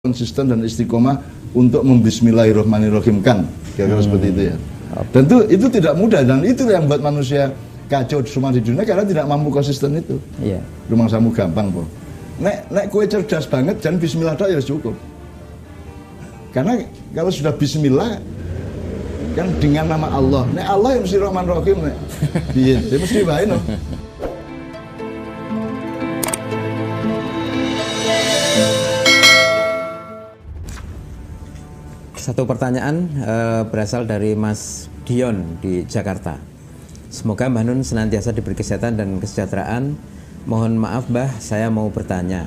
konsisten dan istiqomah untuk membismillahirrahmanirrahimkan, kira-kira seperti itu ya. Dan itu tidak mudah, dan itu yang buat manusia kacau semua di dunia karena tidak mampu konsisten itu. Iya. Rumah samu gampang kok. Nek kue cerdas banget, jangan bismillah tok ya cukup. Karena kalau sudah bismillah kan dengan nama Allah. Nek Allah yang mesti Rahman Rahim nek. Piye? Ya mesti bae no. Satu pertanyaan berasal dari Mas Dion di Jakarta. Semoga Mbah Nun senantiasa diberi kesehatan dan kesejahteraan. Mohon maaf Mbah, saya mau bertanya.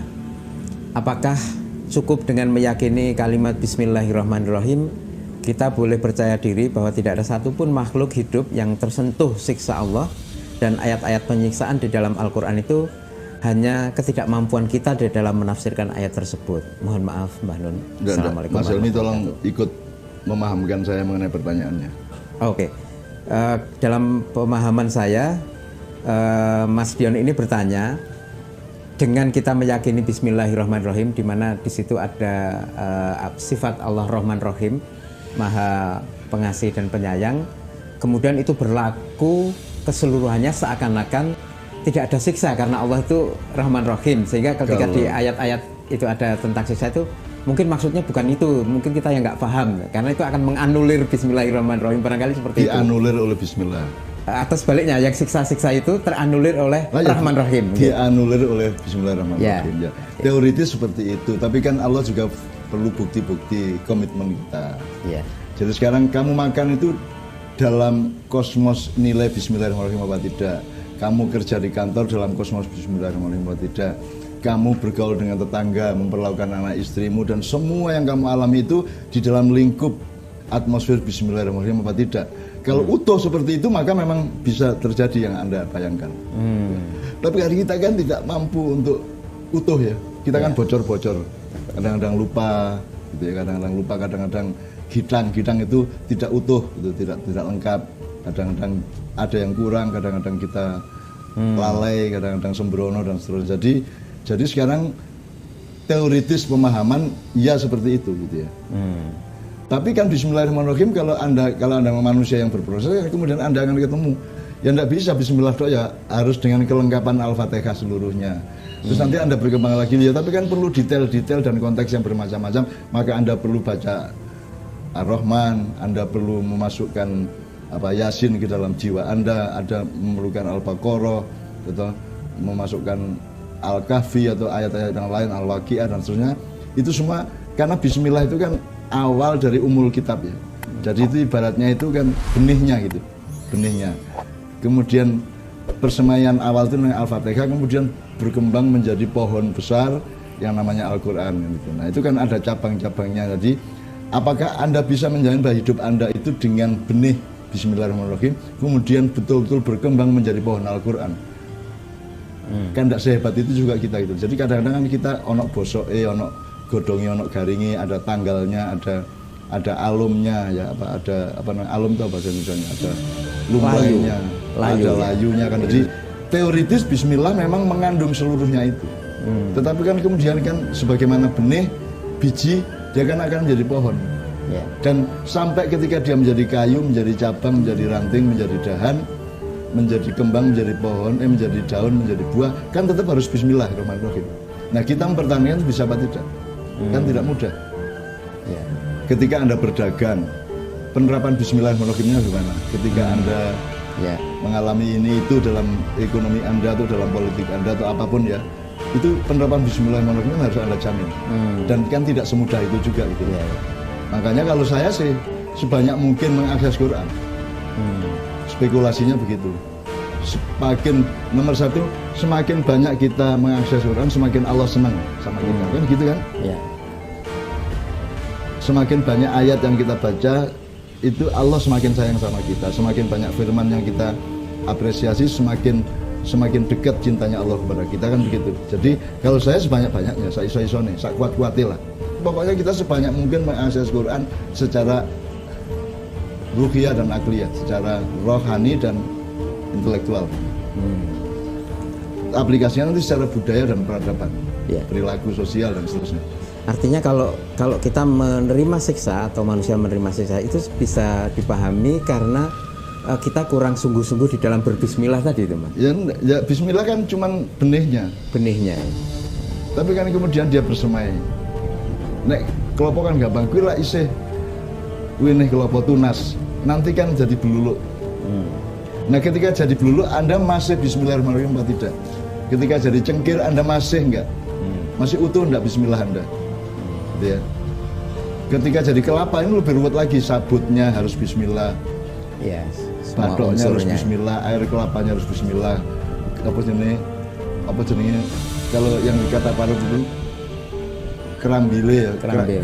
Apakah cukup dengan meyakini kalimat Bismillahirrahmanirrahim, kita boleh percaya diri bahwa tidak ada satupun makhluk hidup yang tersentuh siksa Allah, dan ayat-ayat penyiksaan di dalam Al-Quran itu hanya ketidakmampuan kita di dalam menafsirkan ayat tersebut? Mohon maaf Mbah Nun. Assalamualaikum. Mas Helmi tolong ikut memahamkan saya mengenai pertanyaannya. Oke. Dalam pemahaman saya, Mas Dion ini bertanya, dengan kita meyakini Bismillahirrahmanirrahim, di mana di situ ada sifat Allah Rahman Rahim, Maha Pengasih dan Penyayang, kemudian itu berlaku keseluruhannya seakan-akan tidak ada siksa karena Allah itu Rahman Rahim, sehingga ketika di ayat-ayat itu ada tentang siksa itu mungkin maksudnya bukan itu, mungkin kita yang nggak paham karena itu akan menganulir Bismillahirrahmanirrahim, barangkali seperti dianulir oleh Bismillah. Atas baliknya yang siksa-siksa itu teranulir oleh Rahman Rahim. Dianulir oleh Bismillahirrahmanirrahim. Ya. Teoritis seperti itu, tapi kan Allah juga perlu bukti-bukti komitmen kita. Ya. Jadi sekarang kamu makan itu dalam kosmos nilai Bismillahirrahmanirrahim apa tidak? Kamu kerja di kantor dalam kosmos Bismillahirrahmanirrahim atau tidak? Kamu bergaul dengan tetangga, memperlakukan anak istrimu, dan semua yang kamu alami itu di dalam lingkup atmosfer Bismillahirrahmanirrahim apa tidak? Kalau utuh seperti itu, maka memang bisa terjadi yang Anda bayangkan. Tapi hari kita kan tidak mampu untuk utuh ya. Kita kan bocor-bocor, kadang-kadang lupa, gitu ya. Kadang-kadang lupa, kadang-kadang gidang itu tidak utuh, itu tidak lengkap. Kadang-kadang ada yang kurang, kadang-kadang kita lalai, kadang-kadang sembrono dan seterusnya. Jadi sekarang teoritis pemahaman ya seperti itu gitu ya. Tapi kan Bismillahirrahmanirrahim kalau anda manusia yang berproses, kemudian Anda akan ketemu. Ya enggak bisa Bismillah ya harus dengan kelengkapan Al-Fatihah seluruhnya. Terus nanti Anda berkembang lagi ya, tapi kan perlu detail-detail dan konteks yang bermacam-macam. Maka Anda perlu baca Ar-Rahman, Anda perlu memasukkan Yasin ke dalam jiwa Anda, ada memerlukan Al-Baqarah, gitu, memasukkan Al-Kahfi atau ayat-ayat yang lain, Al-Waqiah dan seterusnya. Itu semua karena Bismillah itu kan awal dari umul kitab ya. Jadi itu ibaratnya itu kan benihnya gitu, benihnya. Kemudian persemaian awal itu namanya Al-Fatihah, kemudian berkembang menjadi pohon besar yang namanya Al-Quran gitu. Nah itu kan ada cabang-cabangnya. Jadi apakah Anda bisa menjalani bahwa hidup Anda itu dengan benih Bismillahirrahmanirrahim, kemudian betul-betul berkembang menjadi pohon Al-Quran? Kan tidak sehebat itu juga kita gitu. Jadi kadang-kadang kan kita onok bosoke, onok godongi, onok garingi, ada tanggalnya, ada alumnya ya, ada alum itu bahasa Indonesianya, ada lumrahnya, ada layunya kan. Jadi teoritis Bismillah memang mengandung seluruhnya itu. Tetapi kan kemudian kan sebagaimana benih, biji, dia kan akan menjadi pohon. Dan sampai ketika dia menjadi kayu, menjadi cabang, menjadi ranting, menjadi dahan, menjadi kembang, menjadi pohon, menjadi daun, menjadi buah, kan tetap harus Bismillahirrahmanirrahim. Nah kita mempertahankan bisa apa tidak? Kan tidak mudah. Ketika Anda berdagang, penerapan Bismillahirrahmanirrahimnya gimana? Ketika Anda mengalami ini itu dalam ekonomi Anda atau dalam politik Anda atau apapun ya, itu penerapan Bismillahirrahmanirrahim harus Anda jamin. Dan kan tidak semudah itu juga gitu. Makanya kalau saya sih sebanyak mungkin mengakses Quran. Spekulasinya begitu. Nomor satu, semakin banyak kita mengakses Quran, semakin Allah senang sama kita. Kan gitu kan? Semakin banyak ayat yang kita baca, itu Allah semakin sayang sama kita. Semakin banyak firman yang kita apresiasi, semakin dekat cintanya Allah kepada kita, kan begitu. Jadi kalau saya sebanyak-banyaknya, saya iso-isone, saya kuat-kuatil lah. Pokoknya kita sebanyak mungkin mengakses Quran secara ruhiyah dan akliyah, secara rohani dan intelektual. Aplikasinya nanti secara budaya dan peradaban, perilaku sosial dan seterusnya. Artinya kalau kita menerima siksa atau manusia menerima siksa itu bisa dipahami karena kita kurang sungguh-sungguh di dalam berbismillah tadi itu, Mas. Ya bismillah kan cuman benihnya. Tapi kan kemudian dia bersemai. Nek kelopo kan gampang, kuwi lak isih winih kelopo tunas, nanti kan jadi beluluk. Nah ketika jadi beluluk Anda masih bismillahirrahmanirrahim apa tidak? Ketika jadi cengkir Anda masih enggak? Masih utuh enggak bismillah Anda? Gitu ya. Ketika jadi kelapa ini lebih ruwet lagi, sabutnya harus bismillah. Yes. Badoknya harus bismillah, air kelapanya harus bismillah. Apa jenenge? Kalau yang dikata Parut itu kerambile ya,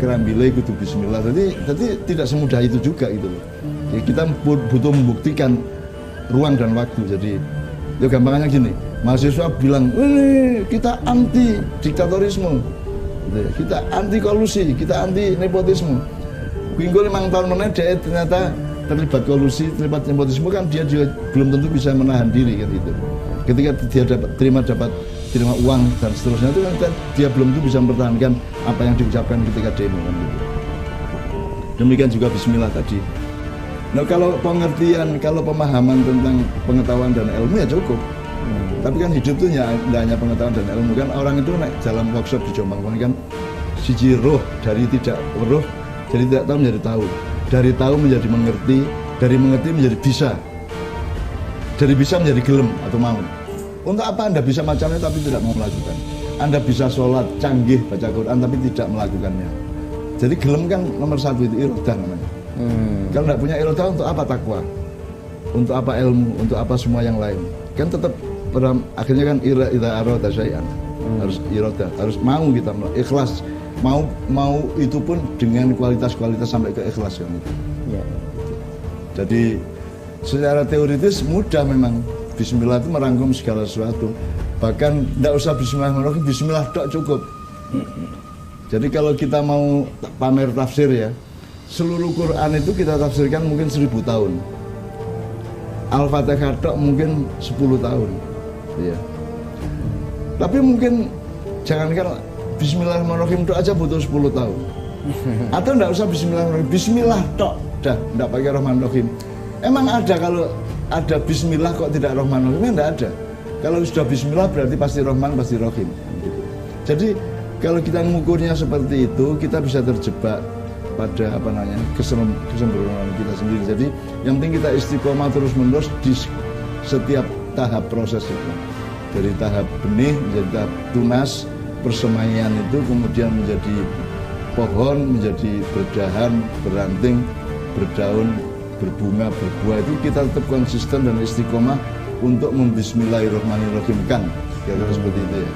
kerambile itu bismillah. Jadi tidak semudah itu juga gitu loh. Ya, kita butuh membuktikan ruang dan waktu. Jadi ya gampangnya gini, mahasiswa bilang, kita anti diktatorisme, kita anti kolusi, kita anti nepotisme. Minggu 5 tahun meneh dia ternyata terlibat kolusi, terlibat nepotisme, kan dia juga belum tentu bisa menahan diri kan itu. Ketika dia terima uang dan seterusnya itu kan dia belum tentu bisa mempertahankan apa yang diucapkan ketika demo kan gitu. Demikian juga bismillah tadi. Nah kalau pengertian, kalau pemahaman tentang pengetahuan dan ilmu ya cukup. Tapi kan hidup itu tidak hanya pengetahuan dan ilmu kan. Orang itu naik dalam workshop di Jombang kan siji roh, dari tidak roh, dari tidak tahu menjadi tahu, dari tahu menjadi mengerti, dari mengerti menjadi bisa, dari bisa menjadi gelem atau mau. Untuk apa Anda bisa macamnya tapi tidak mau melakukan? Anda bisa sholat canggih baca Quran tapi tidak melakukannya. Jadi gelem kan nomor satu itu irodah namanya. Kalau tidak punya irodah untuk apa takwa? Untuk apa ilmu? Untuk apa semua yang lain? Kan tetap akhirnya kan ira aroda syai'an. Harus irodah, harus mau kita ikhlas. Mau itu pun dengan kualitas-kualitas sampai ke ikhlas kan itu. Ya. Jadi secara teoritis mudah memang. Bismillah itu merangkum segala sesuatu. Bahkan tidak usah bismillahirrahmanirrahim, bismillah tok cukup. Jadi kalau kita mau pamer tafsir ya, seluruh Quran itu kita tafsirkan mungkin 1000 tahun. Al-Fatihah tok mungkin 10 tahun. Ya. Tapi mungkin jangankan bismillahirrahmanirrahim tok aja butuh 10 tahun. Atau tidak usah bismillahirrahmanirrahim, bismillah tok, dah tidak pakai rahmanirrahim. Emang ada kalau ada bismillah kok tidak rahman rahim? Tidak ada. Kalau sudah bismillah berarti pasti rahman, pasti rahim. Jadi kalau kita mengukurnya seperti itu, kita bisa terjebak pada kesembronoan kita sendiri. Jadi yang penting kita istiqomah terus menerus di setiap tahap proses itu. Dari tahap benih menjadi tahap tunas, persemaian itu kemudian menjadi pohon, menjadi berdahan, beranting, berdaun, berbunga, berbuah, itu kita tetap konsisten dan istiqomah untuk membismillahirrahmanirrahimkan, kira-kira seperti itu ya.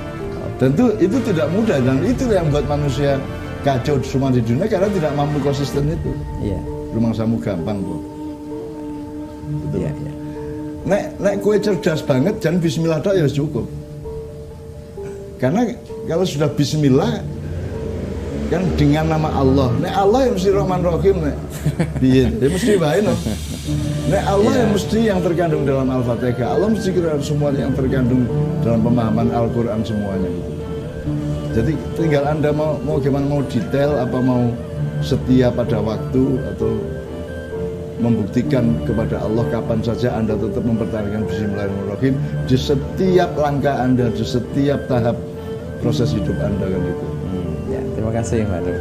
Dan itu tidak mudah, dan itu yang membuat manusia kacau semua di dunia karena tidak mampu konsisten itu. Iya. Rumangsamu gampang kok. Betul. Iya. Nek kue cerdas banget, jangan bismillah tok ya cukup. Karena kalau sudah bismillah kan dengan nama Allah. Nek Allah yang mesti Rahman Rahim nek. Piye? Ya mesti bae no. Nek Allah yang mesti yang terkandung dalam Al-Fatihah. Allah mesti kira semua yang terkandung dalam pemahaman Al-Qur'an semuanya gitu. Jadi tinggal Anda mau gimana, mau detail apa mau setia pada waktu atau membuktikan kepada Allah kapan saja Anda tetap mempertahankan bismillahirrahmanirrahim di setiap langkah Anda, di setiap tahap proses hidup Anda kan itu. Ya, terima kasih Pak Nur.